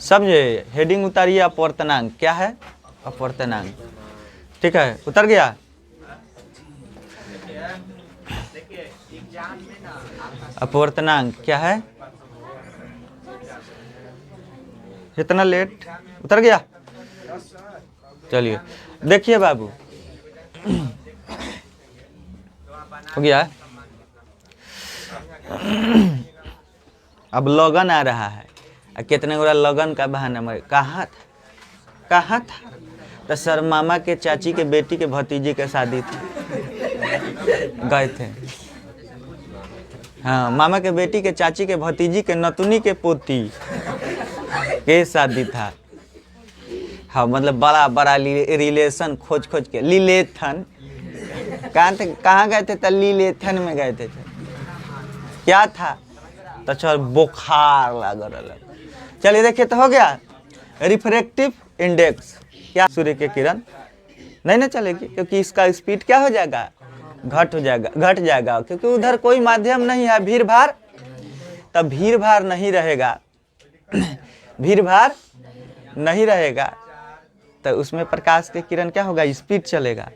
समझे? हेडिंग उतारिए अपवर्तनांक। क्या है? अपवर्तनांक। ठीक है, उतर गया। अपवर्तनांक क्या है? इतना लेट उतर गया। चलिए देखिए बाबू, हो गया। अब लगन आ रहा है, कितने गोरा लगन का बहाना में कहाँ था? तो सर मामा के चाची के बेटी के भतीजे के शादी थी, गए थे। हाँ, मामा के बेटी के चाची के भतीजी के नतुनी के पोती के शादी था। हाँ, मतलब बड़ा बड़ा रिलेशन खोज के लीलेथन। कहाँ गए थे? तो लीलेथन में गए थे। क्या था? तो चल बुखार लग रहा। चलिए देखिए, तो हो गया। रिफ्रैक्टिव इंडेक्स क्या? सूर्य के किरण नहीं ना चलेगी, क्योंकि इसका स्पीड क्या हो जाएगा? घट जाएगा, क्योंकि उधर कोई माध्यम नहीं है, भीड़ भाड़। तब भीड़ भाड़ नहीं रहेगा, भीड़ भाड़ नहीं रहेगा, तो उसमें प्रकाश के किरण क्या होगा? स्पीड चलेगा।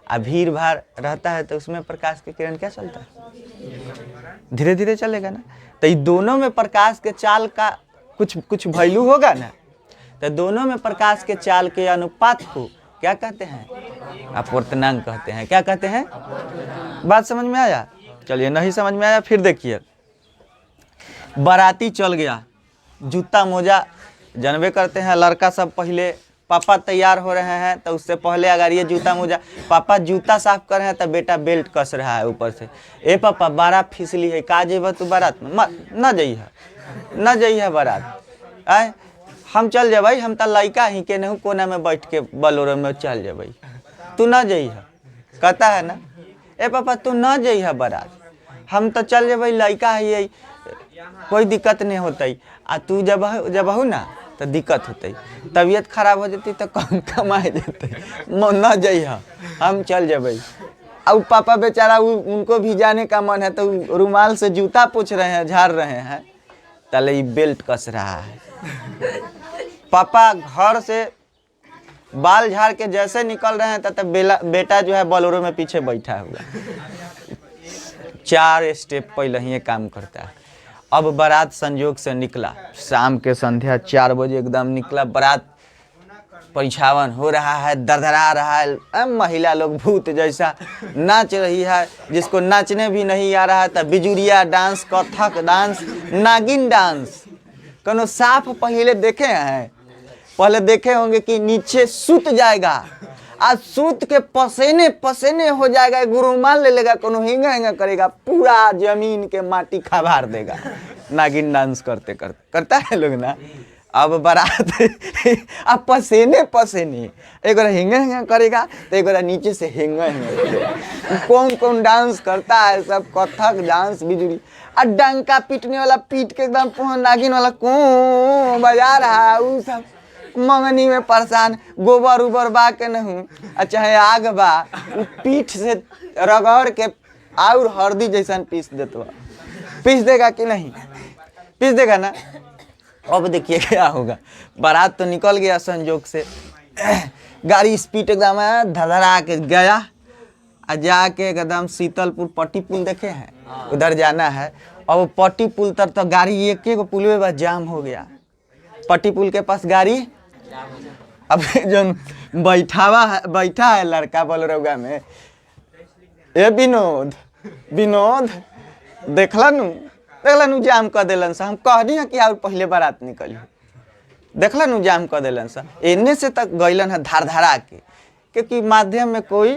अब भीड़ भाड़ रहता है तो उसमें प्रकाश के किरण क्या चलता है? धीरे धीरे चलेगा ना। तो ये दोनों में प्रकाश के चाल का कुछ वैल्यू होगा ना। तो दोनों में प्रकाश के चाल के अनुपात को क्या कहते हैं? अपवर्तनांक कहते हैं। क्या कहते हैं? बात समझ में आया? चलिए, नहीं समझ में आया फिर देखिए। बाराती चल गया, जूता मोजा जानबे करते हैं, लड़का सब पहले पापा तैयार हो रहे हैं तो उससे पहले अगर ये जूता मोजा, पापा जूता साफ कर रहे हैं तो बेटा बेल्ट कस रहा है ऊपर से। ए पापा बारात फिसली है, का जेब तू बारात में? न जइह बारात। आए हम चल जेबई, हम तो लड़का ही के नहीं कोना में बैठ के बलोरो में चल जेबई, तू न जइह। कहता है ना, ए पापा तू न जइह बारात, हम तो चल जेबई, लड़का है, कोई दिक्कत नहीं होती। आ तू जब हो ना तो दिक्कत होती, तबीयत खराब हो जाती तो कम कमाए जाते, न जइह, हम चल जेबई। अब पापा बेचारा उनको भी जाने का मन है तो रुमाल से जूता पोंछ रहे हैं, झाड़ रहे हैं, तले बेल्ट कस रहा है। पापा घर से बाल झाड़ के जैसे निकल रहे हैं तब बेटा जो है बोलेरो में पीछे बैठा हुआ, 4 स्टेप पहले ही काम करता है। अब बारात संयोग से निकला, शाम के संध्या 4 बजे एकदम निकला बारात। परिछावन हो रहा है, दरदरा रहा है, महिला लोग भूत जैसा नाच रही है, जिसको नाचने भी नहीं आ रहा है तो बिजुरिया डांस, कथक डांस, नागिन डांस। कौनो साफ पहले देखे हैं? पहले देखे होंगे कि नीचे सूत जाएगा, आज सूत के पसेने हो जाएगा, गुरुमाल ले लेगा, कोनो हिंगा करेगा, पूरा जमीन के माटी खबार देगा। नागिन डांस करता है लोग ना। अब बारात अब पसेने एक हिंगा करेगा तो एक नीचे से हिंगा कौन डांस करता है? सब कथक डांस, बिजुरी और डंका पीटने वाला पीट के एकदम नागिन वाला को बजा रहा है। वो सब मंगनी में परेशान, गोबर उबर बा के नहीं, चाहे आग बा, वो पीठ से रगड़ के और हल्दी जैसा पीस देगा कि नहीं? पीस देगा ना। अब देखिए क्या होगा। बारात तो निकल गया संजोग से, गाड़ी स्पीड एकदम धधरा के गया, और जाके एकदम शीतलपुर पट्टी पुल देखे हैं, उधर जाना है। अब पट्टी पुल तर तो गाड़ी एक पुल में बस जाम हो गया। पट्टी पुल के पास गाड़ी, अब जो बैठा है लड़का बोलेरो में, ए विनोद देखला नु जाम कर दिलन सा। हम कहनी है कि और पहले बारात निकली, देखला नु जाम कर दिलन सा। एने से तक गइलन है धारा के, क्योंकि माध्यम में कोई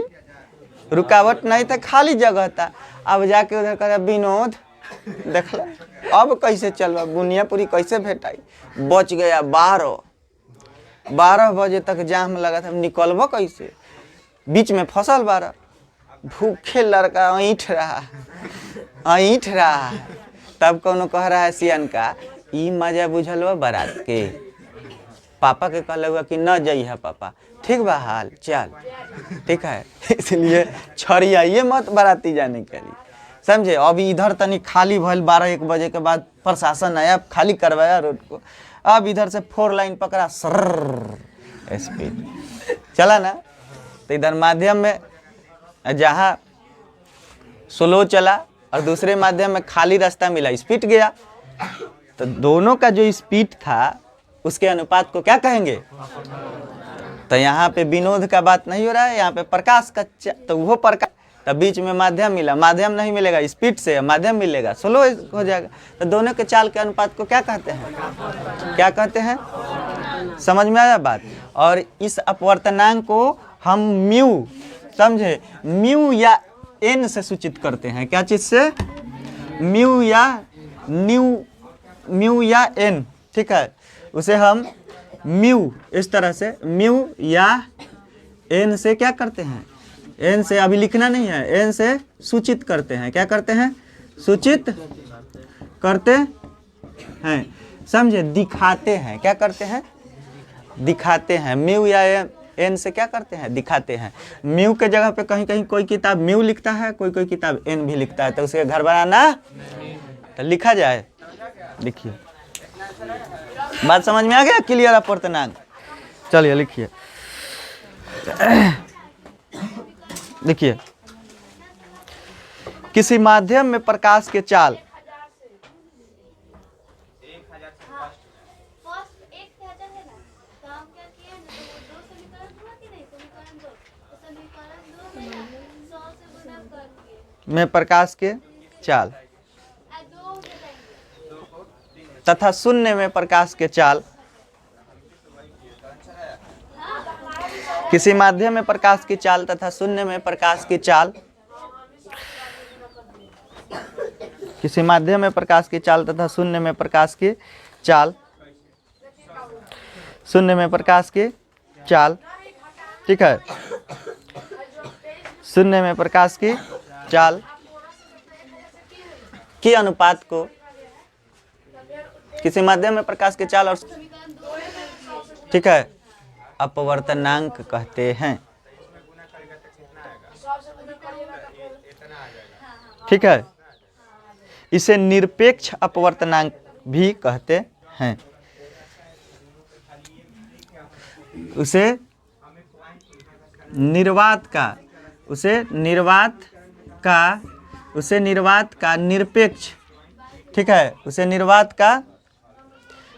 रुकावट नहीं था, खाली जगह था। अब जाके उधर कहा विनोद देखला, अब कैसे चलवा, बुनियापुरी कैसे भेटाई? बच गया 12 बजे तक जाम लगा था, निकलबो कैसे? बीच में फसल 12, भूखे लड़का ऐंठ रहा। तब कोनो कह रहा है सियान का, ई मजा बुझल बारात के। पापा के कहल कि न जइहा पापा, ठीक बा हाल चल, ठीक है। इसलिए छड़ियाइए मत बाराती जाने के लिए, समझे। अब इधर तनी खाली भल 12-1 बजे के बाद प्रशासन आया, खाली करवाया रोड को। अब इधर से 4 लाइन पकड़ा, सर स्पीड चला ना। तो इधर माध्यम में जहाँ स्लो चला और दूसरे माध्यम में खाली रास्ता मिला, स्पीड गया। तो दोनों का जो स्पीड था उसके अनुपात को क्या कहेंगे? तो यहाँ पे विनोद का बात नहीं हो रहा है, यहाँ पे प्रकाश का तो वो प्रकाश, तो बीच में माध्यम मिला, माध्यम नहीं मिलेगा, स्पीड से माध्यम मिलेगा, स्लो हो जाएगा। तो दोनों के चाल के अनुपात को क्या कहते हैं? क्या कहते हैं? समझ में आया बात। और इस अपवर्तनांक को हम म्यू, समझे, म्यू या एन से सूचित करते हैं। क्या चीज से? म्यू या एन, ठीक है। उसे हम म्यू, इस तरह से म्यू या एन से क्या करते हैं? एन से अभी लिखना नहीं है, एन से सूचित करते हैं। क्या करते हैं? सूचित करते हैं, समझे, दिखाते हैं। क्या करते हैं? दिखाते हैं। म्यू या एन से क्या करते हैं? दिखाते हैं। म्यू के जगह पे कहीं कहीं कोई किताब म्यू लिखता है, कोई कोई किताब एन भी लिखता है, तो उसे घर बनाना तो लिखा जाए। लिखिए, बात समझ में आ गया? क्लियर अपवर्तनांक। चलिए लिखिए, देखिए, किसी माध्यम में प्रकाश के चाल में प्रकाश के चाल तथा शून्य में प्रकाश के चाल, किसी माध्यम में प्रकाश की चाल तथा शून्य में प्रकाश की चाल, किसी माध्यम में प्रकाश की चाल तथा शून्य में प्रकाश की चाल, शून्य में प्रकाश की चाल, ठीक है, शून्य में प्रकाश की चाल के अनुपात को किसी माध्यम में प्रकाश की चाल और, ठीक है, अपवर्तनांक कहते हैं। ठीक है, इसे निरपेक्ष अपवर्तनांक भी कहते हैं। उसे निर्वात का निरपेक्ष, ठीक है, उसे निर्वात का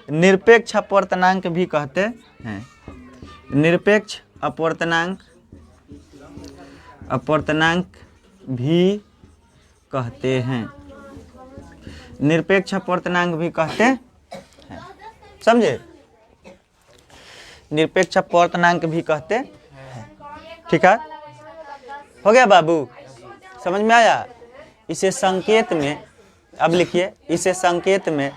निरपेक्ष अपवर्तनांक भी कहते हैं। निरपेक्ष अपवर्तनांक भी कहते हैं। निरपेक्ष अपवर्तनांक भी कहते हैं, समझे, निरपेक्ष अपवर्तनांक भी कहते हैं। ठीक है, हो गया बाबू, समझ में आया? इसे संकेत में, अब लिखिए, इसे संकेत में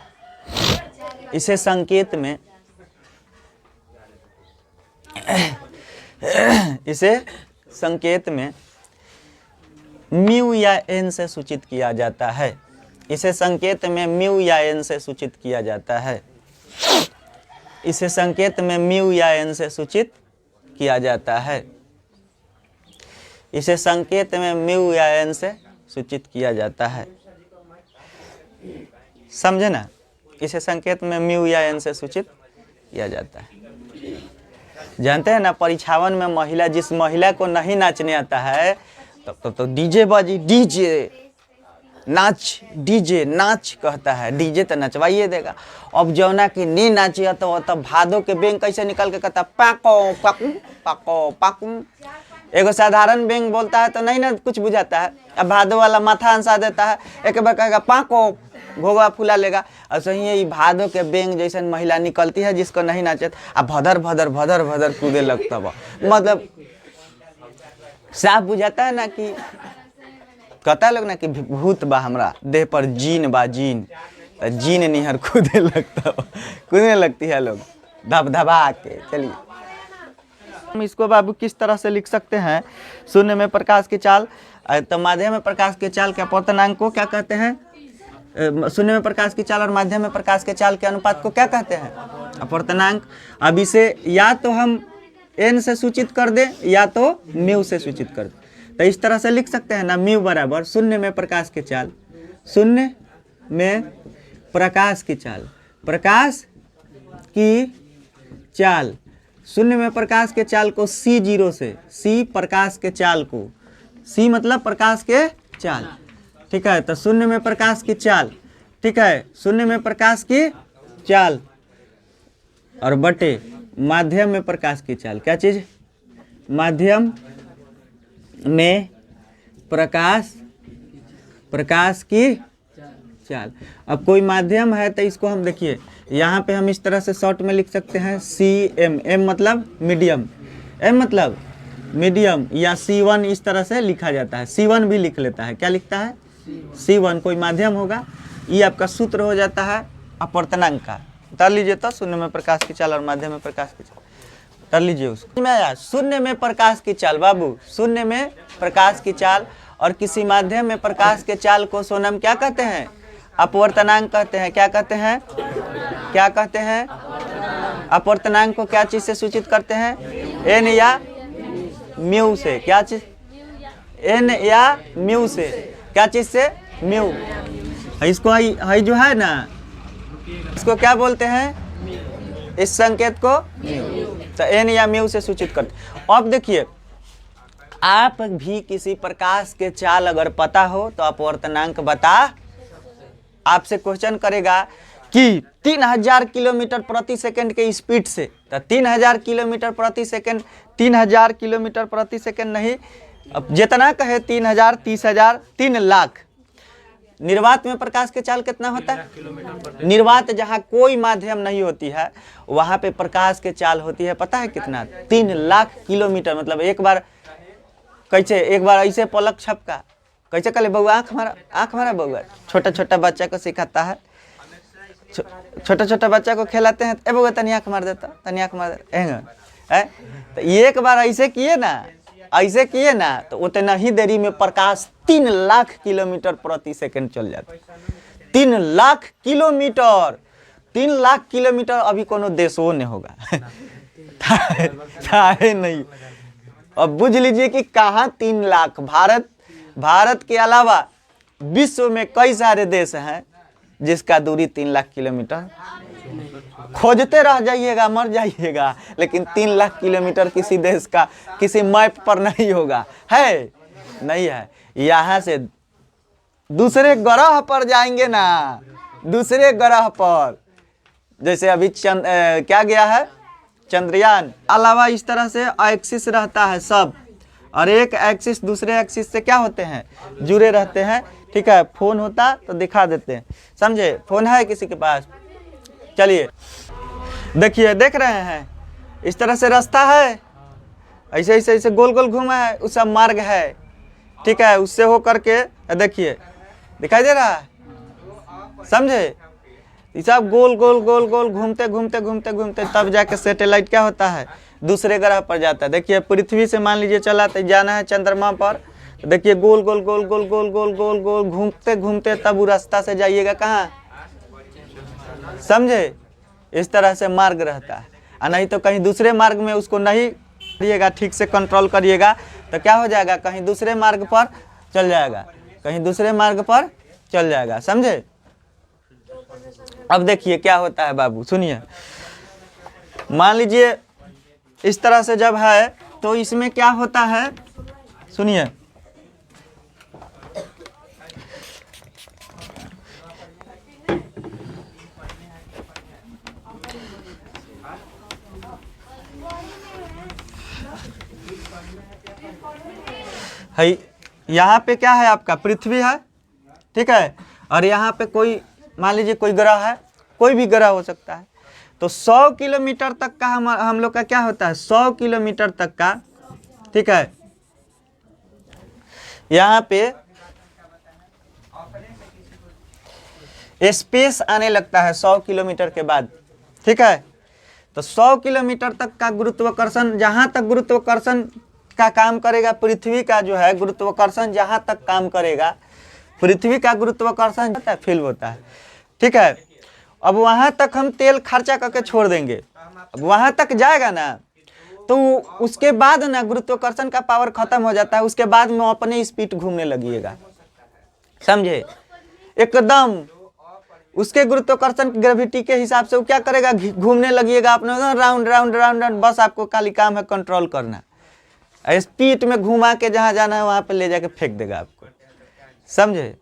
म्यू या एन से सूचित किया जाता है। इसे संकेत में म्यू या एन से सूचित किया जाता है। इसे संकेत में म्यू या एन से सूचित किया जाता है। इसे संकेत में म्यू या एन से सूचित किया जाता है। समझे ना? इसे संकेत में म्यू या एन से सूचित किया जाता है। जानते हैं ना, परीक्षावन में महिला, जिस महिला को नहीं नाचने आता है तो डीजे बाजी, डीजे नाच कहता है, डीजे तो नचवाइए देगा। अब जौना की नहीं नाचिए तो भादो के बेंग कैसे निकल के कहता पाको पाकू पाको पाकू। एगो साधारण बेंग बोलता है तो नहीं ना कुछ बुझाता है, अब भादो वाला माथा अंसा देता है, एक बार कहेगा पाको, घोगा फुला लेगा। और सही है, भादो के बेंग जैसे महिला निकलती है जिसको नहीं नाचे, अब भदर भदर भदर भदर कूदे लगता है। मतलब साफ बुझाता है ना कि कहता है लोग ना कि भूत बा हमरा देह पर, जीन बा जीन, तो जीन निहर कूदे लगता, कूदने लगती है लोग धबधबा के। चलिए हम इसको बाबू किस तरह से लिख सकते हैं? शून्य में प्रकाश की चाल, तो माध्यम में प्रकाश की चाल के अपवर्तनांक को क्या कहते हैं? शून्य में प्रकाश की चाल और माध्यम में प्रकाश के चाल के अनुपात को क्या कहते हैं? अपवर्तनांक। अब इसे या तो हम एन से सूचित कर दें या तो म्यू से सूचित कर दें। तो इस तरह से लिख सकते हैं ना, म्यू बराबर शून्य में प्रकाश की चाल, शून्य में प्रकाश की चाल, प्रकाश की चाल, शून्य में प्रकाश के चाल को C0 से, C प्रकाश के चाल को, C मतलब प्रकाश के चाल, ठीक है। तो शून्य में प्रकाश की चाल, ठीक है, शून्य में प्रकाश की चाल और बटे माध्यम में प्रकाश की चाल, क्या चीज, माध्यम में प्रकाश की चाल। अब कोई माध्यम है तो इसको हम देखिए यहाँ पे हम इस तरह से शॉर्ट में लिख सकते हैं CM, M मतलब मीडियम, M मतलब मीडियम, या C1 इस तरह से लिखा जाता है, C1 भी लिख लेता है, क्या लिखता है C1, कोई माध्यम होगा। ये आपका सूत्र हो जाता है अपवर्तनांक का, उतार लीजिए तो, शून्य में प्रकाश की चाल और माध्यम में प्रकाश की चाल, उतार लीजिए उसको। शून्य में प्रकाश की चाल बाबू, शून्य में प्रकाश की चाल और किसी माध्यम में प्रकाश के चाल को सोनम क्या कहते हैं, अपवर्तनांक कहते हैं। क्या कहते हैं, क्या कहते हैं, अपवर्तनांक को क्या चीज से सूचित करते हैं, n या म्यू से, क्या चीज, n या म्यू से, क्या चीज से, म्यू। इसको है जो है ना, इसको क्या बोलते हैं, इस संकेत को तो n या म्यू से सूचित करते। अब देखिए आप भी किसी प्रकाश के चाल अगर पता हो तो अपवर्तनांक बता, आपसे क्वेश्चन करेगा कि 3000 किलोमीटर प्रति सेकंड के स्पीड से, तो 3000 किलोमीटर प्रति सेकंड, 3000 किलोमीटर प्रति सेकंड नहीं, अब जितना कहे 3000, 30,000, 3 लाख। निर्वात में प्रकाश के चाल कितना होता है, निर्वात जहाँ कोई माध्यम नहीं होती है वहाँ पे प्रकाश के चाल होती है, पता है कितना, 3 लाख किलोमीटर। मतलब एक बार कैसे, एक बार ऐसे पलक छपका, कैसे कले बउआ, आँख मारा बउआ, छोटा छोटा बच्चा को सिखाता है, छोटा छोटा बच्चा को खिलाते हैं, ए बउआ तनी आँख मार देता, तनी आँख मार देता, तो एक बार ऐसे किए ना, ऐसे किए ना, तो उतना ही देरी में प्रकाश 3 लाख किलोमीटर प्रति सेकंड चल जाता है। 3 लाख किलोमीटर, 3 लाख किलोमीटर अभी कोनो देशों ने होगा था नहीं। अब बुझ लीजिए कि कहाँ 3 लाख, भारत के अलावा विश्व में कई सारे देश हैं जिसका दूरी 3 लाख किलोमीटर, खोजते रह जाइएगा, मर जाइएगा, लेकिन 3 लाख किलोमीटर किसी देश का किसी मैप पर नहीं होगा, है नहीं है। यहाँ से दूसरे ग्रह पर जाएंगे ना, दूसरे ग्रह पर, जैसे अभी क्या गया है चंद्रयान, अलावा इस तरह से एक्सिस रहता है सब, और एक एक्सिस दूसरे एक्सिस से क्या होते हैं, जुड़े रहते हैं, ठीक है। फोन होता तो दिखा देते हैं, समझे, फोन है किसी के पास, चलिए देखिए, देख रहे हैं इस तरह से रास्ता है, ऐसे ऐसे ऐसे गोल गोल घूमा है, उस सब मार्ग है, ठीक है। उससे हो करके देखिए दिखाई दे रहा है, समझे, ये सब गोल गोल गोल गोल घूमते घूमते घूमते घूमते तब जाके सैटेलाइट क्या होता है, दूसरे ग्रह पर जाता है। देखिए पृथ्वी से मान लीजिए चला तो जाना है चंद्रमा पर, देखिए गोल गोल गोल गोल गोल गोल गोल गोल घूमते घूमते तब वो रास्ता से जाइएगा कहाँ, समझे, इस तरह से मार्ग रहता है। और नहीं तो कहीं दूसरे मार्ग में उसको नहीं करिएगा, ठीक से कंट्रोल करिएगा तो क्या हो जाएगा, कहीं दूसरे मार्ग पर चल जाएगा, कहीं दूसरे मार्ग पर चल जाएगा, समझे। अब देखिए क्या होता है बाबू, सुनिए, मान लीजिए इस तरह से जब है तो इसमें क्या होता है, सुनिए, है यहाँ पे क्या है, आपका पृथ्वी है, ठीक है, और यहाँ पे कोई मान लीजिए कोई ग्रह है, कोई भी ग्रह हो सकता है। तो 100 किलोमीटर तक का हम लोग का क्या होता है, 100 किलोमीटर तक का, ठीक है, यहाँ पे स्पेस आने लगता है 100 किलोमीटर के बाद, ठीक है। तो 100 किलोमीटर तक का गुरुत्वाकर्षण, जहाँ तक गुरुत्वाकर्षण का काम करेगा, पृथ्वी का जो है गुरुत्वाकर्षण जहाँ तक काम करेगा, पृथ्वी का गुरुत्वाकर्षण होता है, फील होता है, ठीक है। अब वहाँ तक हम तेल खर्चा करके छोड़ देंगे, अब वहाँ तक जाएगा ना, तो उसके बाद ना गुरुत्वाकर्षण का पावर खत्म हो जाता है, उसके बाद में अपने स्पीड घूमने लगिएगा, समझे। एकदम उसके गुरुत्वाकर्षण ग्रेविटी के हिसाब से वो क्या करेगा, घूमने लगिएगा अपने राउंड राउंड राउंड राउंड। बस आपको खाली काम है कंट्रोल करना, स्पीड में घुमा के जहां जाना है वहां पे ले जाके फेंक देगा आपको, समझे।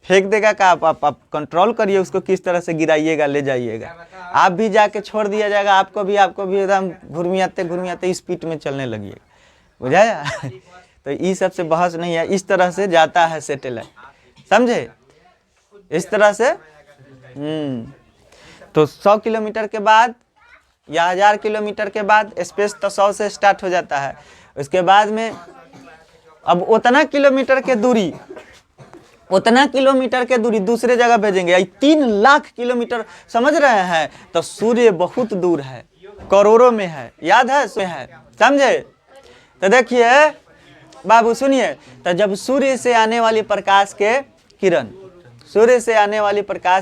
फेंक देगा का आप कंट्रोल करिए उसको, किस तरह से गिराइएगा, ले जाइएगा। आप भी जाके छोड़ दिया जाएगा, आपको भी एकदम घुर्मियाते स्पीड में चलने लगिएगा, बुझाया। तो इस सब से बहस नहीं है, इस तरह से जाता है सैटेलाइट, समझे, इस तरह से। तो 100 किलोमीटर के बाद या 1000 किलोमीटर के बाद स्पेस तो 100 से स्टार्ट हो जाता है। उसके बाद में अब उतना किलोमीटर के दूरी दूसरे जगह भेजेंगे। 3 लाख किलोमीटर, समझ रहे हैं। तो सूर्य बहुत दूर है, करोड़ों में है, याद है, समझे। तो देखिए बाबू सुनिए, तो जब सूर्य से आने वाली प्रकाश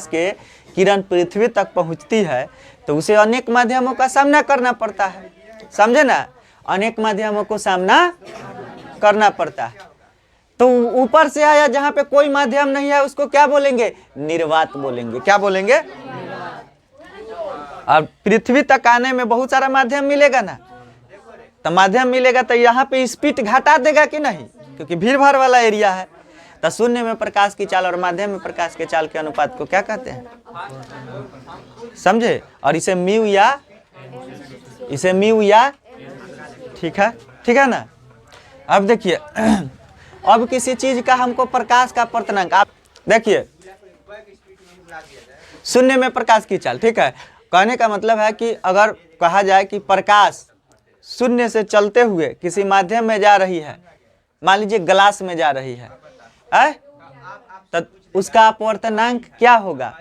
के किरण पृथ्वी तक पहुंचती है तो उसे अनेक माध्यमों का सामना करना पड़ता है, समझे ना, अनेक माध्यमों को सामना करना पड़ता है। तो ऊपर से आया जहां पे कोई माध्यम नहीं है उसको क्या बोलेंगे, निर्वात बोलेंगे। क्या बोलेंगे। और पृथ्वी तक आने में बहुत सारा माध्यम मिलेगा ना, तो माध्यम मिलेगा तो यहाँ पे स्पीड घटा देगा कि नहीं, क्योंकि भीड़ भाड़ वाला एरिया है। तो शून्य में प्रकाश की चाल और माध्यम में प्रकाश के चाल के अनुपात को क्या कहते हैं, समझे। और इसे म्यू या ठीक है ना। अब देखिए, अब किसी चीज का हमको प्रकाश का पर्तनांक, आप देखिए शून्य में प्रकाश की चाल, ठीक है। कहने का मतलब है कि अगर कहा जाए कि प्रकाश शून्य से चलते हुए किसी माध्यम में जा रही है, मान लीजिए ग्लास में जा रही है, तो उसका अपवर्तनांक क्या होगा।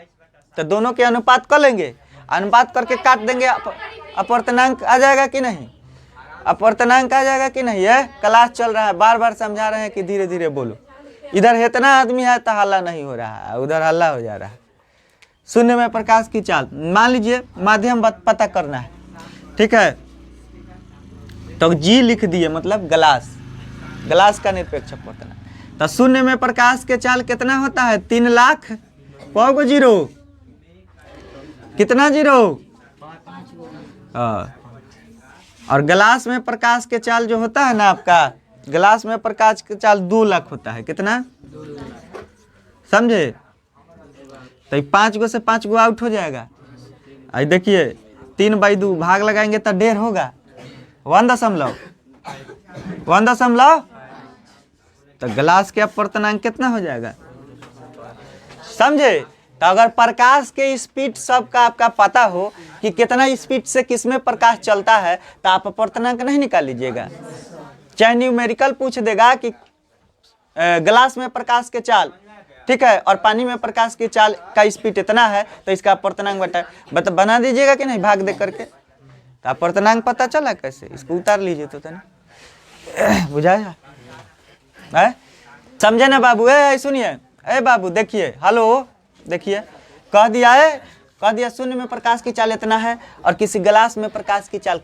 तो दोनों के अनुपात कर लेंगे, अनुपात करके काट देंगे, अपवर्तनांक आ जाएगा कि नहीं, अपवर्तनांक आ जाएगा कि नहीं। है क्लास चल रहा है, बार बार समझा रहे हैं कि धीरे धीरे बोलो। इधर इतना आदमी है तो हल्ला नहीं हो रहा है, उधर हल्ला हो जा रहा है। शून्य में प्रकाश की चाल, मान लीजिए माध्यम पता करना है, ठीक है। तो जी लिख दिए, मतलब ग्लास का निरपेक्ष अपवर्तनांक। तो शून्य में प्रकाश के चाल कितना होता है, 3 लाख, पाँच जीरो, कितना जीरो, और ग्लास में प्रकाश के चाल जो होता है ना आपका, ग्लास में प्रकाश के चाल 2 लाख होता है, कितना, समझे। तो 5 गो से 5 गो आउट हो जाएगा। आई देखिए 3/2 भाग लगाएंगे तो 1.5 होगा, 1.1, तो ग्लास के अपवर्तनांक कितना हो जाएगा, समझे। तो अगर प्रकाश के स्पीड सबका आपका पता हो कि कितना स्पीड से किसमें प्रकाश चलता है, तो आप अपवर्तनांक नहीं निकाल लीजिएगा। चाहे न्यूमेरिकल पूछ देगा कि ग्लास में प्रकाश के चाल, ठीक है, और पानी में प्रकाश की चाल का स्पीड इतना है, तो इसका अपवर्तनांक बना दीजिएगा कि नहीं, भाग दे करके। तो अपवर्तनांक पता चला कैसे, इसको उतार लीजिए तो बुझाया है, समझे ना बाबू। सुनिए, बाबू देखिए, हेलो देखिए, कह दिया शून्य में प्रकाश की चाल इतना है, और किसी ग्लास में प्रकाश की चाल,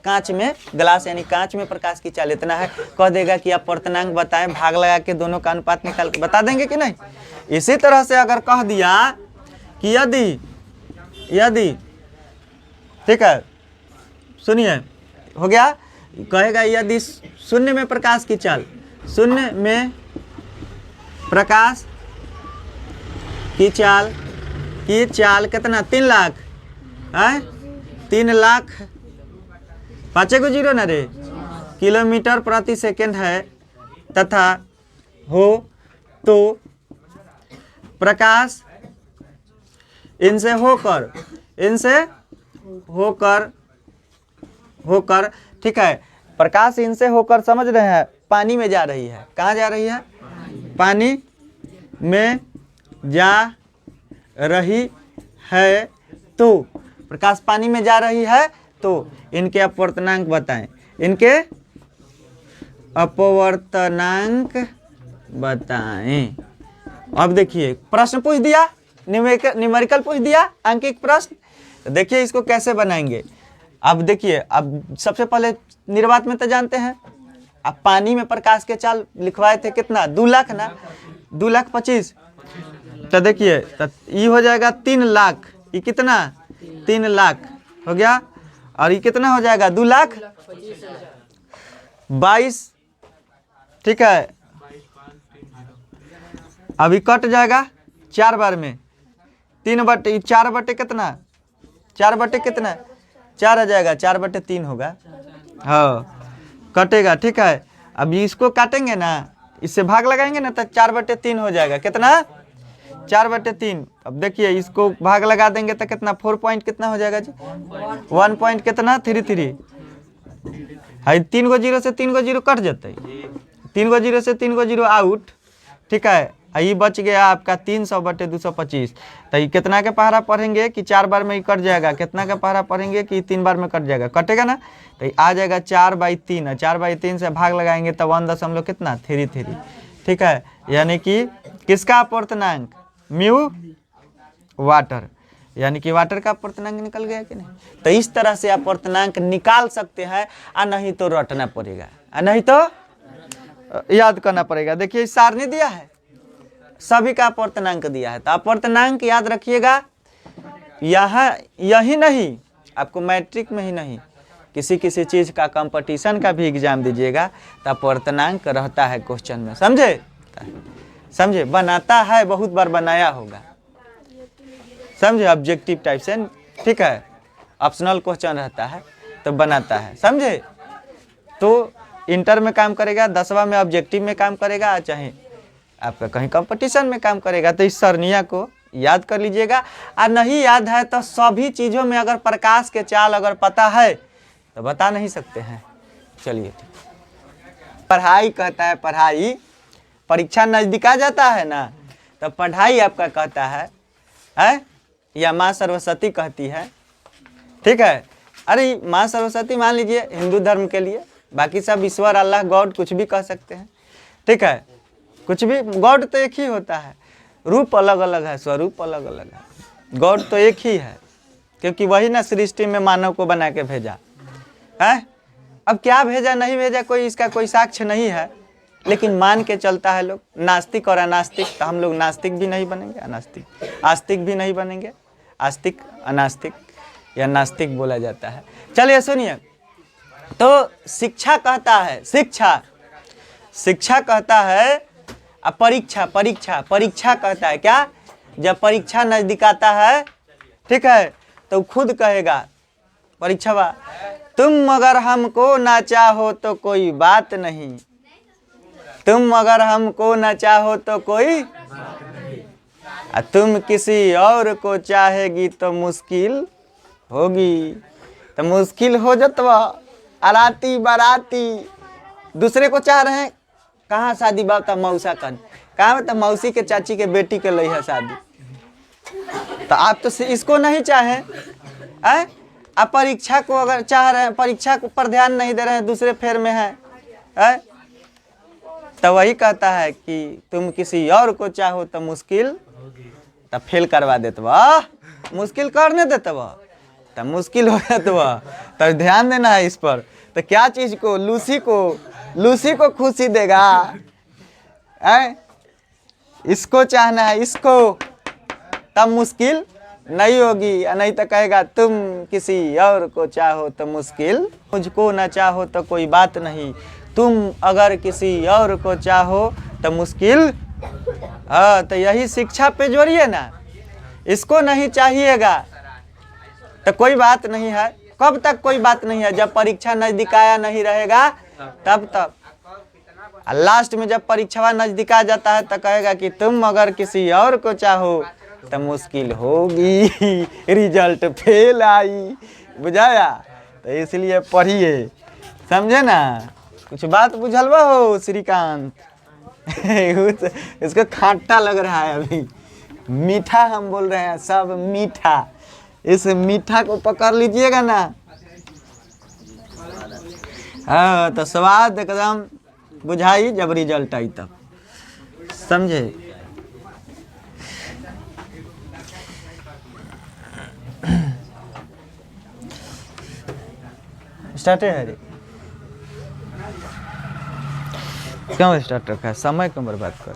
ग्लास यानी कांच में प्रकाश की चाल इतना है, कह देगा कि अपवर्तनांक बताएं, भाग लगा के दोनों का अनुपात निकाल के बता देंगे कि नहीं। इसी तरह से अगर कह दिया कि यदि ठीक है, सुनिए, हो गया, कहेगा यदि शून्य में प्रकाश की चाल, शून्य में प्रकाश की चाल कितना, 3 लाख है, 3 लाख 5 को जीरो ना रे, किलोमीटर प्रति सेकंड है, तथा हो तो प्रकाश इनसे होकर, ठीक है, प्रकाश इनसे होकर, समझ रहे हैं, पानी में जा रही है। कहाँ जा रही है, पानी में जा रही है, तो प्रकाश पानी में जा रही है, तो इनके अपवर्तनांक बताएं, इनके अपवर्तनांक बताएं। अब देखिए प्रश्न पूछ दिया, न्यूमेरिकल पूछ दिया, अंकित प्रश्न। तो देखिए इसको कैसे बनाएंगे। अब देखिए, अब सबसे पहले निर्वात में तो जानते हैं, अब पानी में प्रकाश के चाल लिखवाए थे कितना, 2 लाख ना, 2,25,000। तो देखिए तो ये हो जाएगा 3 लाख, ये कितना 3 लाख हो गया, और ये कितना हो जाएगा 2,22,000। ठीक है, अभी कट जाएगा 4 बार में, 4 बटे कितना, 4 बटे कितना 4 आ जाएगा, 4/3 होगा। हाँ कटेगा। ठीक है, अभी इसको काटेंगे ना, इससे भाग लगाएंगे ना तो 4/3 हो जाएगा, कितना 4/3। अब देखिए इसको भाग लगा देंगे तो कितना 4 पॉइंट कितना हो जाएगा जी, 1 पॉइंट कितना 33। है 3 गो 0 से 3 गो 0 कट जाते, 3 गो 0 से 3 गो 0 आउट। ठीक है, ये बच गया आपका 300/225। तो ये कितना के पहाड़ा पढ़ेंगे कि 4 बार में ही कट जाएगा, कितना का पहाड़ा पढ़ेंगे कि 3 बार में कट जाएगा, कटेगा ना। तो आ जाएगा 4/3, 4/3 से भाग लगाएंगे तो 1 कितना 33। ठीक है, यानी कि किसका अपूर्णांक, म्यू वाटर, यानी कि वाटर का अपूर्णांक निकल गया कि नहीं। तो इस तरह से अपूर्णांक निकाल सकते हैं, और नहीं तो रटना पड़ेगा, और नहीं तो याद करना पड़ेगा। देखिए सारणी दिया है, सभी का अपूर्णांक दिया है, तो अपूर्णांक याद रखिएगा। यहाँ यही नहीं, आपको मैट्रिक में ही नहीं, किसी किसी चीज़ का कंपटीशन का भी एग्जाम दीजिएगा तो अपूर्णांक रहता है क्वेश्चन में, समझे समझे, बनाता है, बहुत बार बनाया होगा, समझे, ऑब्जेक्टिव टाइप से। ठीक है, ऑप्शनल क्वेश्चन रहता है तो बनाता है, समझे। तो इंटर में काम करेगा, 10वां में ऑब्जेक्टिव में काम करेगा, चाहे आपका कहीं कंपटीशन में काम करेगा। तो इस सरनिया को याद कर लीजिएगा। और नहीं याद है तो सभी चीज़ों में अगर प्रकाश के चाल अगर पता है तो बता नहीं सकते हैं। चलिए ठीक, पढ़ाई कहता है, पढ़ाई, परीक्षा नज़दीक आ जाता है ना तो पढ़ाई आपका कहता है या माँ सरस्वती कहती है। ठीक है, अरे माँ सरस्वती मान लीजिए हिंदू धर्म के लिए, बाकी सब ईश्वर, अल्लाह, गॉड कुछ भी कह सकते हैं। ठीक है, कुछ भी, गॉड तो एक ही होता है, रूप अलग अलग है, स्वरूप अलग अलग है, गॉड तो एक ही है, क्योंकि वही ना सृष्टि में मानव को बना के भेजा है। अब क्या भेजा नहीं भेजा कोई इसका कोई साक्ष्य नहीं है, लेकिन मान के चलता है लोग। नास्तिक और अनास्तिक, तो हम लोग नास्तिक भी नहीं बनेंगे, अनास्तिक, आस्तिक भी नहीं बनेंगे, आस्तिक अनास्तिक या नास्तिक बोला जाता है। चलिए सुनिए, तो शिक्षा कहता है, शिक्षा, शिक्षा कहता है, परीक्षा, परीक्षा, परीक्षा कहता है क्या, जब परीक्षा नजदीक आता है, ठीक है, तो खुद कहेगा परीक्षा, तुम अगर हमको ना चाहो तो कोई बात नहीं, तुम अगर हमको ना चाहो तो कोई, तुम किसी और को चाहेगी तो मुश्किल होगी। तो मुश्किल हो जतवा, अराती बाराती दूसरे को चाह रहे हैं, कहाँ शादी बात मौसा कन, कहाँ मतलब मौसी के चाची के बेटी के लिए है शादी, तो आप तो इसको नहीं चाहे, आप परीक्षा को अगर चाह रहे हैं, परीक्षा को पर ध्यान नहीं दे रहे हैं, दूसरे फेर में है, तो वही कहता है कि तुम किसी और को चाहो तो मुश्किल, तो फेल करवा देते वह, मुश्किल करने देते वह, तो मुश्किल हो गया तो ध्यान देना है इस पर। तो क्या चीज को, लूसी को खुशी देगा, इसको चाहना है, इसको, तब मुश्किल नहीं होगी। नहीं तो कहेगा तुम किसी और को चाहो तो मुश्किल, मुझको ना चाहो तो कोई बात नहीं, तुम अगर किसी और को चाहो तो मुश्किल। हाँ, तो यही शिक्षा पे जोड़िए ना, इसको नहीं चाहिएगा तो कोई बात नहीं है। कब तक कोई बात नहीं है, जब परीक्षा नजदीक आया नहीं रहेगा तब तक। लास्ट में जब परीक्षा नजदीक आ जाता है तो कहेगा कि तुम अगर किसी और को चाहो तो मुश्किल होगी, रिजल्ट फेल आई, बुझाया। तो इसलिए पढ़िए, समझे ना, कुछ बात बुझलवा हो श्रीकांत। इसको खट्टा लग रहा है, अभी मीठा हम बोल रहे हैं, सब मीठा, इस मीठा को पकड़ लीजिएगा ना। हाँ, तो स्वाद एकदम बुझाई जब रिजल्ट आई तब, समझे। स्टार्ट है रे, क्यों स्टार्ट रखा है? समय क्यों बर्बाद कर?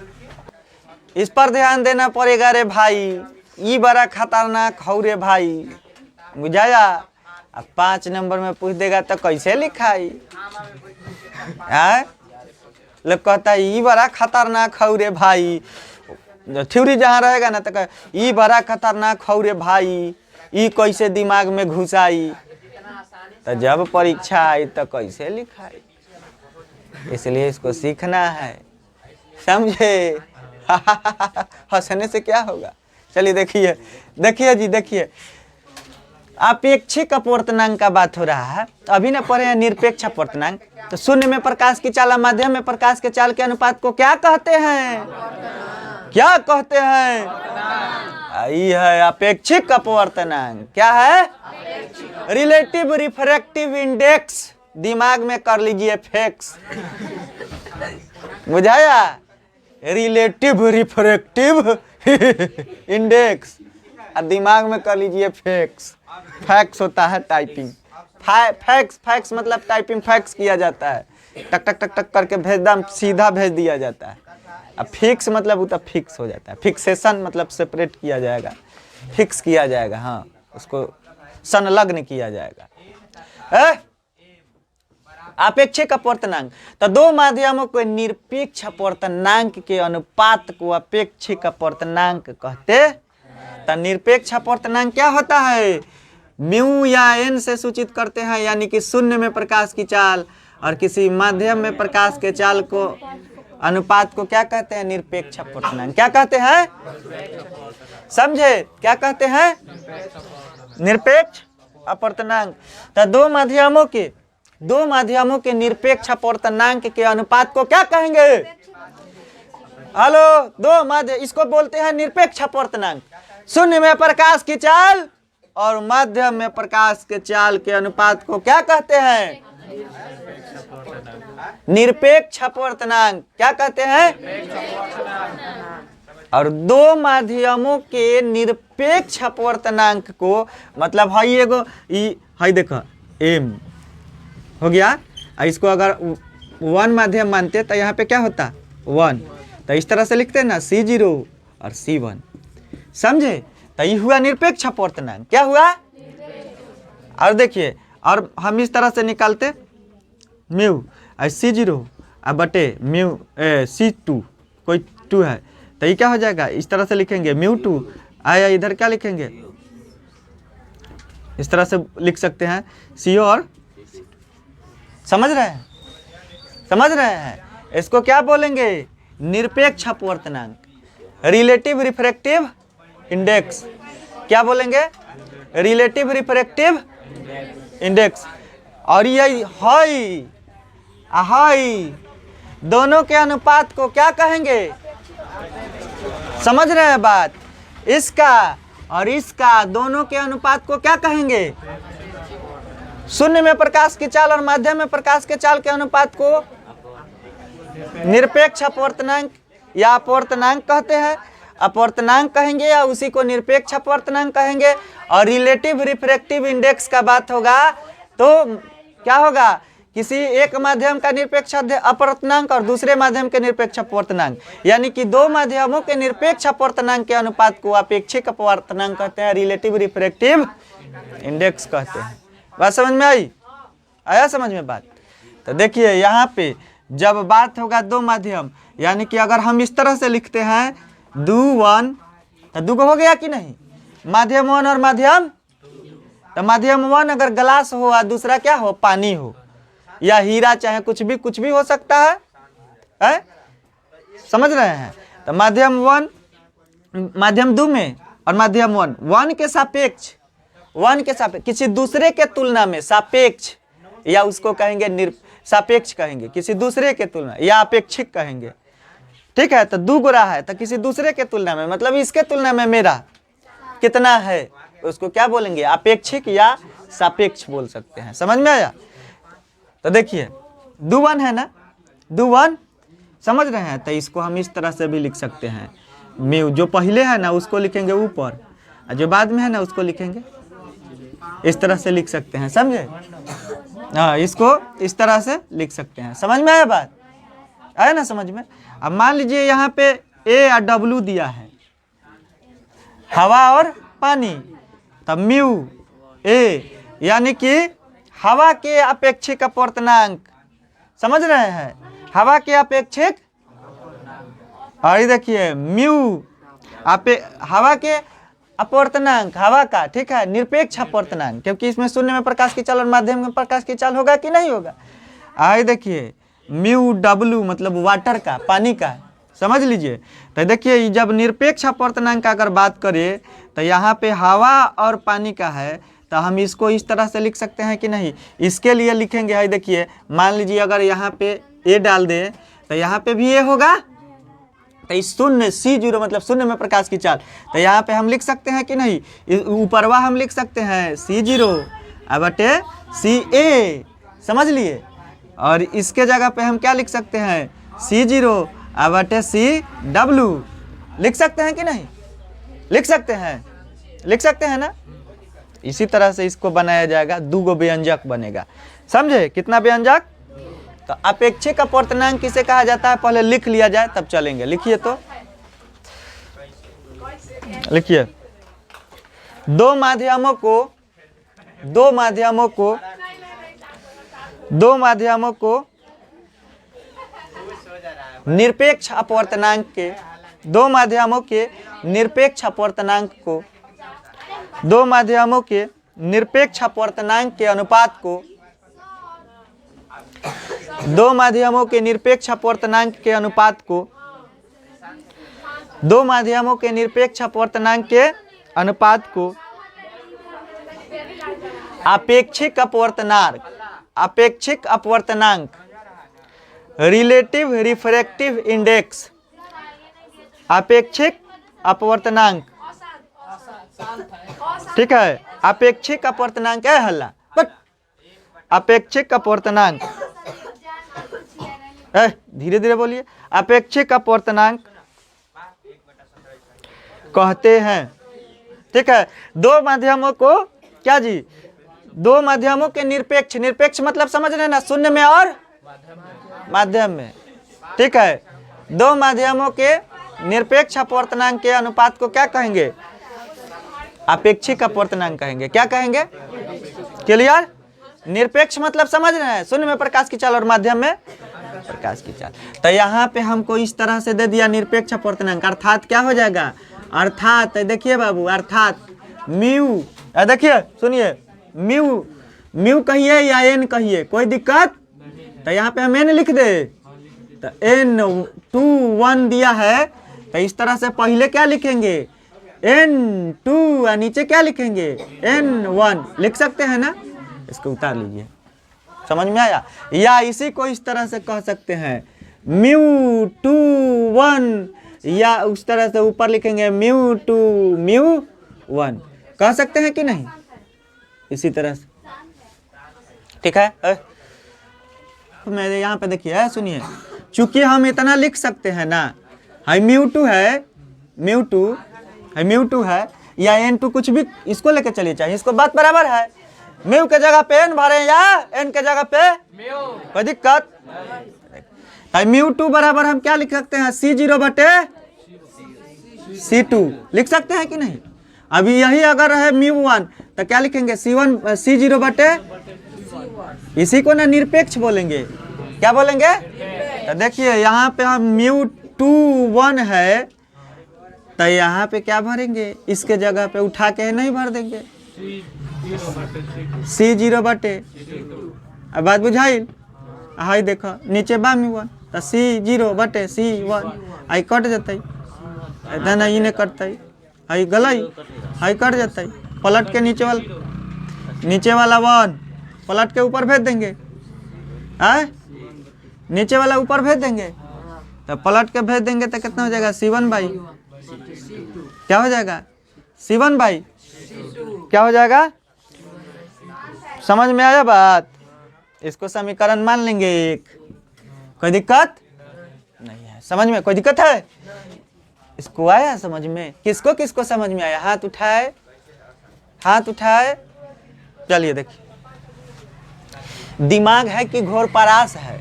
इस पर ध्यान देना पड़ेगा रे भाई, ये बड़ा खतरनाक हो रे भाई, बुझाया? अब 5 नंबर में पूछ देगा तो कैसे लिखाई? लोग कहता है ये बड़ा खतरनाक हो रे भाई, थ्योरी जहाँ रहेगा ना तो ये बड़ा खतरनाक हो रे भाई, ये कैसे दिमाग में घुसाई? तो जब परीक्षा आई तो कैसे लिखाई? इसलिए इसको सीखना है, समझे? हंसने से क्या होगा? चलिए देखिए, देखिए जी, देखिए अपेक्षिक अपवर्तनांक का बात हो रहा है। तो अभी ना पढ़े हैं निरपेक्ष अपवर्तनांक। तो शून्य में प्रकाश की चाल, माध्यम में प्रकाश के चाल के अनुपात को क्या कहते हैं? क्या कहते हैं? ये है अपेक्षिक अपवर्तनांक। क्या है? Relative refractive index. दिमाग में कर लीजिए फैक्स, बुझाया? रिलेटिव रिफ्रैक्टिव इंडेक्स, और दिमाग में कर लीजिए फैक्स। फैक्स होता है टाइपिंग, फैक्स, फैक्स मतलब टाइपिंग, फैक्स किया जाता है, टक टक टक टक करके भेजदाम सीधा भेज दिया जाता है। अब फिक्स मतलब वो तो फिक्स हो जाता है, फिक्सेशन मतलब सेपरेट किया जाएगा, फिक्स किया जाएगा, हाँ उसको संलग्न किया जाएगा। अपेक्षिक अपवर्तनांक, तो दो माध्यमों के निरपेक्ष अपवर्तनांक के अनुपात को अपेक्षिक अपवर्तनांक कहते। तो निरपेक्ष अपवर्तनांक क्या होता है? म्यू या एन से सूचित करते हैं, यानी कि शून्य में प्रकाश की चाल और किसी माध्यम में प्रकाश के चाल को अनुपात को क्या कहते हैं? निरपेक्ष अपवर्तनांक। क्या कहते हैं? समझे? क्या कहते हैं? निरपेक्ष अपवर्तनांक। तो दो माध्यमों के निरपेक्ष अपवर्तनांक के अनुपात को क्या कहेंगे? हेलो, दो माध्यम, इसको बोलते हैं निरपेक्ष अपवर्तनांक। शून्य में प्रकाश की चाल और माध्यम में प्रकाश के चाल के अनुपात को क्या कहते हैं? निरपेक्ष अपवर्तनांक। क्या कहते हैं? और दो माध्यमों के निरपेक्ष अपवर्तनांक को मतलब है एगो, है देखो एम हो गया, इसको अगर 1 माध्यम मानते तो यहाँ पे क्या होता? 1। तो इस तरह से लिखते हैं ना, C0 और C1, समझे? तो ये हुआ निरपेक्ष अपवर्तनांक। क्या हुआ? और देखिए, और हम इस तरह से निकालते म्यू C0 बटे म्यू C2, कोई 2 है तो ये क्या हो जाएगा? इस तरह से लिखेंगे μ2, आया इधर क्या लिखेंगे? इस तरह से लिख सकते हैं CO और, समझ रहे हैं? समझ रहे हैं? इसको क्या बोलेंगे? निरपेक्ष अपवर्तनांक, रिलेटिव रिफ्रैक्टिव इंडेक्स। क्या बोलेंगे? Relative refractive index. और ये हाई दोनों के अनुपात को क्या कहेंगे? समझ रहे हैं बात? इसका और इसका दोनों के अनुपात को क्या कहेंगे? शून्य में प्रकाश की चाल और माध्यम में प्रकाश के चाल के अनुपात को निरपेक्ष अपवर्तनांक या अपवर्तनांक कहते हैं। अपवर्तनांक कहेंगे या उसी को निरपेक्ष अपवर्तनांक कहेंगे। और रिलेटिव रिफ्रैक्टिव इंडेक्स का बात होगा तो क्या होगा? किसी एक माध्यम का निरपेक्ष अपवर्तनांक और दूसरे माध्यम के निरपेक्ष अपवर्तनांक, यानी कि दो माध्यमों के निरपेक्ष अपवर्तनांक के अनुपात को अपेक्षिक अपवर्तनांक कहते हैं, रिलेटिव रिफ्रैक्टिव इंडेक्स कहते हैं। बात समझ में आई? आया समझ में बात? तो देखिए यहाँ पे जब बात होगा दो माध्यम, यानी कि अगर हम इस तरह से लिखते हैं 2 1, तो 2 हो गया कि नहीं? माध्यम 1 और माध्यम, तो माध्यम 1 अगर ग्लास हो और दूसरा क्या हो? पानी हो, या हीरा, चाहे कुछ भी हो सकता है? समझ रहे हैं? तो माध्यम 1, माध्यम 2 में और माध्यम 1 के सापेक्ष, किसी दूसरे के तुलना में सापेक्ष, या उसको कहेंगे सापेक्ष कहेंगे, किसी दूसरे के तुलना, या अपेक्षिक कहेंगे। ठीक है? तो 2 गोरा है तो किसी दूसरे के तुलना में, मतलब इसके तुलना में मेरा कितना है, उसको क्या बोलेंगे? अपेक्षिक या सापेक्ष बोल सकते हैं। समझ में आया? तो देखिए 2 1 है ना, 2 1 समझ रहे हैं? तो इसको हम इस तरह से भी लिख सकते हैं, म्यू जो पहले है ना उसको लिखेंगे ऊपर, और जो बाद में है ना उसको लिखेंगे इस तरह से लिख सकते हैं। समझे? हाँ, इसको इस तरह से लिख सकते हैं। समझ में आया बात? आया ना समझ में? अब मान लीजिए यहाँ पे ए और डब्लू दिया है, हवा और पानी, तब म्यू ए, यानी कि हवा के अपेक्षिक अपवर्तनांक, समझ रहे हैं? हवा के अपेक्षिक, और ये देखिए म्यू हवा के अपवर्तनांक, हवा का, ठीक है, निरपेक्ष अपवर्तनांक, क्योंकि इसमें शून्य में प्रकाश की चाल और माध्यम में प्रकाश की चाल होगा कि नहीं होगा? आइए देखिए म्यू डब्लू मतलब वाटर का, पानी का, समझ लीजिए। तो देखिए जब निरपेक्ष अपवर्तनांक का अगर बात करें तो यहाँ पे हवा और पानी का है, तो हम इसको इस तरह से लिख सकते हैं कि नहीं? इसके लिए लिखेंगे, है देखिए, मान लीजिए अगर यहाँ पे ए डाल दे तो यहाँ पे भी ए होगा, तो इस शून्य C0 मतलब शून्य में प्रकाश की चाल, तो यहाँ पे हम लिख सकते हैं कि नहीं? ऊपरवा हम लिख सकते हैं C0 बटे CA, समझ लिए? और इसके जगह पे हम क्या लिख सकते हैं? C0 बटे CW, लिख सकते हैं कि नहीं? लिख सकते हैं, लिख सकते हैं ना? इसी तरह से इसको बनाया जाएगा, 2 व्यंजक बनेगा। समझे कितना व्यंजक? तो अपेक्षिक अपवर्तनांक किसे कहा जाता है, पहले लिख लिया जाए तब चलेंगे। लिखिए तो, लिखिए दो माध्यमों को निरपेक्ष अपवर्तनांक के, दो माध्यमों के निरपेक्ष अपवर्तनांक को, दो माध्यमों के निरपेक्ष अपवर्तनांक के अनुपात को, दो माध्यमों के निरपेक्ष अपवर्तनांक के अनुपात को, दो माध्यमों के निरपेक्ष अपवर्तनांक के अनुपात को अपेक्षिक अपवर्तनांक रिलेटिव रिफ्रैक्टिव इंडेक्स, अपेक्षिक अपवर्तनांक, ठीक है, अपेक्षिक अपवर्तनांक है हल्ला, बट अपेक्षिक अपवर्तनांक, धीरे धीरे बोलिए, अपेक्षिक अपवर्तनांक कहते हैं। ठीक है, दो माध्यमों को क्या जी, दो माध्यमों के निरपेक्ष, निरपेक्ष मतलब समझ रहे हैं ना, शून्य में और माध्यम में, ठीक है, दो माध्यमों के निरपेक्ष अपवर्तनांक के अनुपात को क्या कहेंगे? अपेक्षिक अपवर्तनांक कहेंगे। क्या कहेंगे? क्लियर? निरपेक्ष मतलब समझ रहे हैं, शून्य में प्रकाश की चाल और माध्यम में प्रकाश की चाल। तो यहाँ पे हमको इस तरह से दे दिया निरपेक्ष अपवर्तनांक, अर्थात क्या हो जाएगा? अर्थात देखिए बाबू, अर्थात म्यू, देखिए सुनिए, म्यू कहिए या एन कहिए, कोई दिक्कत? तो यहाँ पे हम एन लिख दे, तो N2 दिया है, तो इस तरह से पहले क्या लिखेंगे? N2 और नीचे क्या लिखेंगे? N1, लिख सकते हैं ना? इसको उतार लीजिए, समझ में आया? या इसी को इस तरह से कह सकते हैं μ2 या उस तरह से ऊपर लिखेंगे μ2 μ1, कह सकते हैं कि नहीं? इसी तरह से, ठीक है। मेरे यहाँ पे देखिए, सुनिए, चूंकि हम इतना लिख सकते हैं ना, हाई μ2 है, μ2 है या N2 कुछ भी, इसको लेके चलिए, चाहिए इसको, बात बराबर है। म्यू के जगह पे एन भरे या एन के जगह पे कोई दिक्कत? μ2 बराबर हम क्या लिख सकते हैं? C0 बटे C2, लिख सकते हैं कि नहीं? अभी यही अगर है μ1 तो क्या लिखेंगे? C0 बटे, इसी को ना निरपेक्ष बोलेंगे। क्या बोलेंगे? तो देखिए यहाँ पे हम μ2 है, तो यहाँ पे क्या भरेंगे? इसके जगह पे उठा के नहीं भर देंगे, C0 बटे, अब बात बुझाइल? हाई देखो नीचे बा μ1, तो C0 बटे C1, आई कट जतई, इधर नहीं ने कटतई, आई गलई, आई कट जतई, पलट के नीचे वाला 1 पलट के ऊपर भेज देंगे, नीचे वाला ऊपर भेज देंगे, तो पलट के भेज देंगे तो कितना हो जाएगा? C1 बाई, क्या हो जाएगा? C1 बाई, क्या हो जाएगा? समझ में आया बात? इसको समीकरण मान लेंगे एक, कोई दिक्कत नहीं है। समझ में कोई दिक्कत है? इसको आया समझ में? किसको किसको समझ में आया? हाथ उठाए, हाथ उठाए। चलिए देखिए, दिमाग है कि घोर परास है।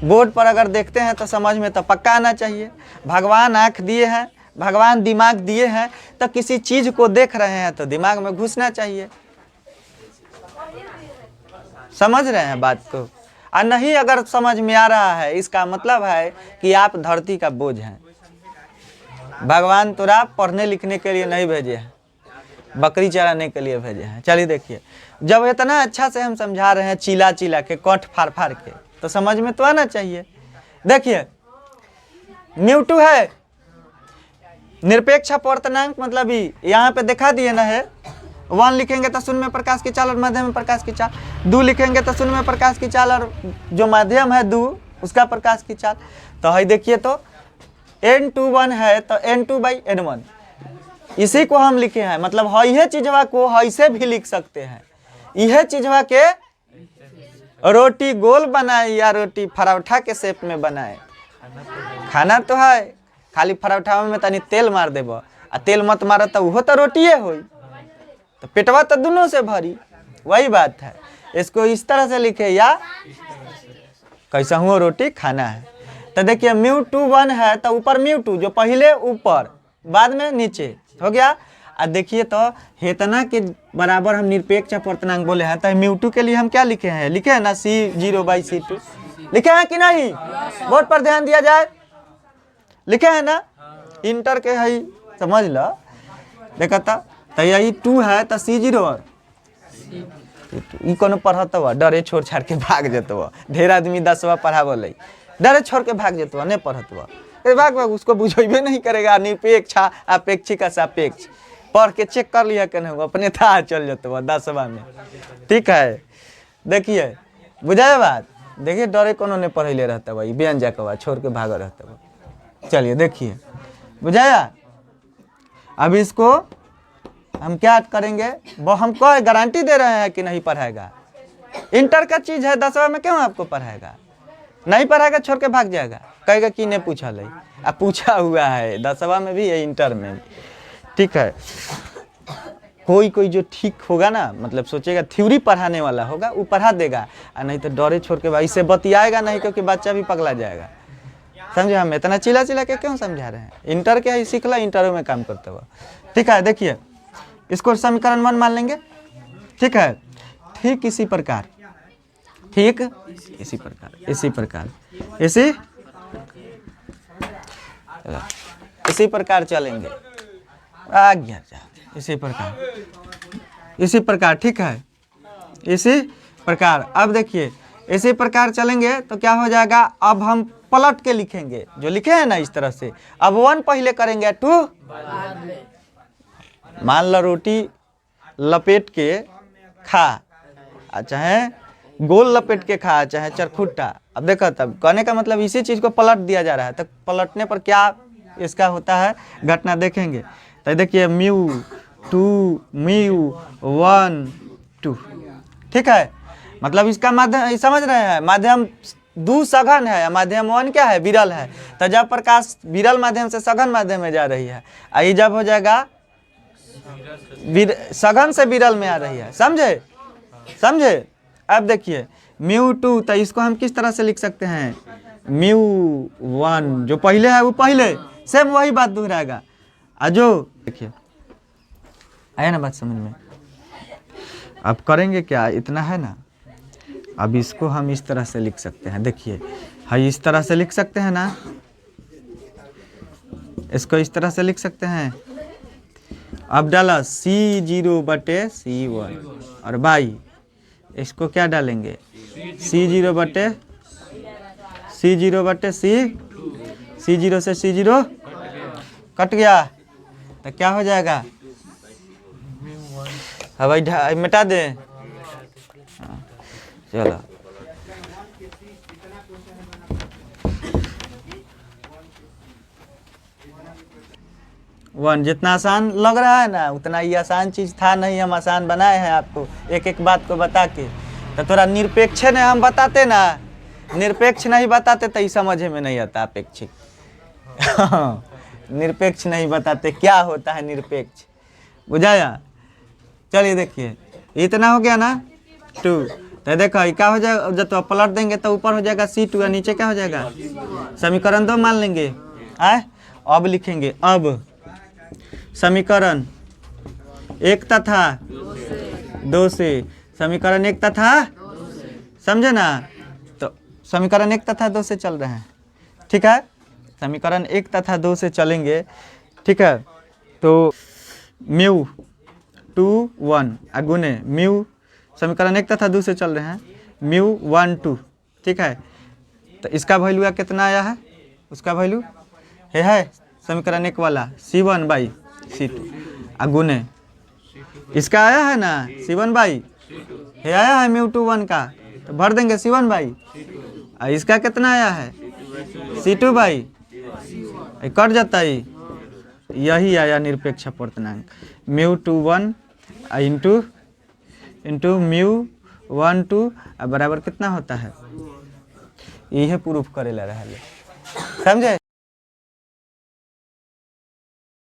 बोर्ड पर अगर देखते हैं तो समझ में तो पक्का आना चाहिए। भगवान आँख दिए हैं, भगवान दिमाग दिए हैं, तो किसी चीज़ को देख रहे हैं तो दिमाग में घुसना चाहिए। समझ रहे हैं बात को? और नहीं अगर समझ में आ रहा है, इसका मतलब है कि आप धरती का बोझ हैं। भगवान तोरा पढ़ने लिखने के लिए नहीं भेजे हैं, बकरी चराने के लिए भेजे हैं। चलिए देखिए, जब इतना अच्छा से हम समझा रहे हैं चिल्ला चिल्ला के, कंठ फाड़ फाड़ के, तो समझ में तो आना चाहिए। देखिए μ2 है निरपेक्ष अपवर्तनांक, मतलब यहाँ पे दिखा दिए ना है। 1 लिखेंगे तो शून्य में प्रकाश की चाल और माध्यम में प्रकाश की चाल, 2 लिखेंगे तो शून्य में प्रकाश की चाल और जो माध्यम है 2 उसका प्रकाश की चाल। तो है देखिए, तो n21 है तो n2/n1 इसी को हम लिखे हैं। मतलब है चीजवा को ऐसे भी लिख सकते हैं, यह चीजवा के रोटी गोल बनाए या रोटी पराठा के शेप में बनाए, खाना तो है, खाली पराठा में तनी तेल मार देब आ तेल मत मार तो वो तो रोटिए हो, तो पेटवा तो दोनों से भरी। वही बात है, इसको इस तरह से लिखे या कैसा हुआ रोटी खाना है। तो देखिए μ21 है तो ऊपर μ2, जो पहले ऊपर बाद में नीचे हो गया। और देखिए तो हेतना के बराबर हम निरपेक्ष अपवर्तनांक बोले हैं, तो μ2 के लिए हम क्या लिखे हैं? लिखे हैं ना C0/C2, लिखे हैं कि नहीं? बोर्ड पर ध्यान दिया जाए, लिखे हैं ना? इंटर के है, समझ लो। देखा था तो यही 2 है तो C0 और कोनो पढ़त हुआ डरे छोड़ छाड़ के भाग जतवा। ढेर आदमी 10वां पढ़ा बोले डरे छोड़ के भाग जतवा, नहीं पढ़त हुआ भाग भाग, उसको बुझेबे नहीं करेगा। निरपेक्ष अपेक्षिक का सापेक्ष पढ़ के चेक कर लिया कि नहीं, अपने था चल जतवा 10वां में। ठीक है, देखिए बुझाए बात। देखिए डरे कोनो ने पढ़े रहता भाई, बयान जाकर छोड़ के भाग रहता हुआ। चलिए देखिए बुझाया। अब इसको हम क्या करेंगे, वो हमको गारंटी दे रहे हैं कि नहीं पढ़ाएगा। इंटर का चीज है, 10वां में क्यों आपको पढ़ाएगा? नहीं पढ़ाएगा, छोड़ के भाग जाएगा, कहेगा कि नहीं पूछा ले। अब पूछा हुआ है 10वां में भी है, इंटर में भी। ठीक है, कोई जो ठीक होगा ना, मतलब सोचेगा थ्योरी पढ़ाने वाला होगा, वो पढ़ा देगा, और नहीं तो डरे छोड़ के भाई इससे बतियाएगा नहीं, क्योंकि बच्चा भी पगला जाएगा। समझे? हम इतना चिल्ला चिल्ला के क्यों समझा रहे हैं? इंटर के ही सीख ला, इंटरों में काम करते हुआ। ठीक है, देखिए इसको समीकरण 1 मान लेंगे। ठीक है, ठीक इसी प्रकार, ठीक इसी प्रकार, इसी प्रकार चलेंगे। आज्ञा इसी प्रकार। ठीक है, इसी प्रकार। अब देखिए इसी प्रकार चलेंगे तो क्या हो जाएगा, अब हम पलट के लिखेंगे जो लिखे हैं ना इस तरह से। अब 1 पहले करेंगे, 2 मान लो रोटी लपेट के खा, चाहे गोल लपेट के खा, चाहे चरखुट्टा। अब देखो, तब कहने का मतलब इसी चीज को पलट दिया जा रहा है। तो पलटने पर क्या इसका होता है घटना देखेंगे। तो देखिए μ2 μ1 2। ठीक है, मतलब इसका माध्यम समझ रहे हैं, माध्यम 2 सघन है, माध्यम 1 क्या है? विरल है। तो जब प्रकाश विरल माध्यम से सघन माध्यम में जा रही है, आई जब हो जाएगा सघन से विरल में आ रही है। समझे? अब देखिए μ2, तो इसको हम किस तरह से लिख सकते हैं? μ1 जो पहले है वो पहले, सेम वही बात दोहराएगा। जो देखिए आया ना बात समझ में? अब करेंगे क्या, इतना है ना। अब इसको हम इस तरह से लिख सकते हैं। देखिए है, इस तरह से लिख सकते हैं ना, इसको इस तरह से लिख सकते हैं। अब डाला C0/C1 और बाई, इसको क्या डालेंगे? C0/C, C0 से C0 कट गया, तो क्या हो जाएगा? हाँ भाई मिटा दें। चलो वन जितना आसान लग रहा है ना, उतना ही आसान चीज़ था नहीं। हम आसान बनाए हैं आपको एक एक बात को बता के। तो थोड़ा निरपेक्ष ने हम बताते ना, निरपेक्ष नहीं बताते तो ये समझ में नहीं आता अपेक्षिक। निरपेक्ष नहीं बताते क्या होता है निरपेक्ष, बुझाया? चलिए देखिए इतना हो गया ना 2। तो देखो ये क्या हो जाएगा, जब तो पलट देंगे तो ऊपर हो जाएगा C2 और नीचे क्या हो जाएगा, समीकरण 2 मान लेंगे। आए अब लिखेंगे, अब समीकरण 1 तथा 2 से, समीकरण 1 तथा, समझे ना, तो समीकरण 1 तथा 2 से चल रहे हैं, ठीक है। समीकरण 1 तथा 2 से चलेंगे, ठीक है। तो म्यू 2 1 अगुने म्यू, समीकरण 1 तथा 2 से चल रहे हैं, म्यू 1 2, ठीक है। तो इसका वैल्यू कितना आया है, उसका वैल्यू है समीकरण 1 वाला C1/C2 अगुने इसका आया है ना C1/, है आया है म्यू 2 1 का, तो भर देंगे C1/, और इसका कितना आया है C2/, कट जाता है, यही आया निरपेक्ष अपूर्णांक म्यू 2 1 इंटू म्यू 1 2 बराबर कितना होता है, यही प्रूफ करे ला रहा है, समझे।